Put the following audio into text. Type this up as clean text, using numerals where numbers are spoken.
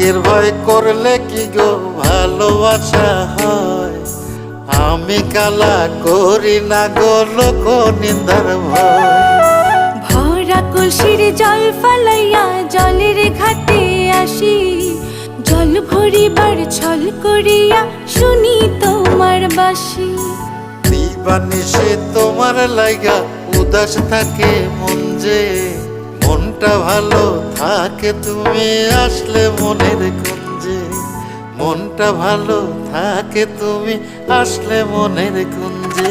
বিয়ের ভয় করলে কি গো ভালোবাসা হয়? আমি কালা করি না গো লোক নিন্দার ভয়। ভরা কলসির জল ফালাইয়া জলের ঘাটে আসি, জল ভরিবার ছল করিয়া শুনি তোমার বাঁশি। দিবানিশে তোমার লাইগা উদাস থাকে মন যে, মনটা ভালো থাকে তুমি আসলে মনের কুঞ্জে। মনটা ভালো থাকে তুমি আসলে মনের কুঞ্জে।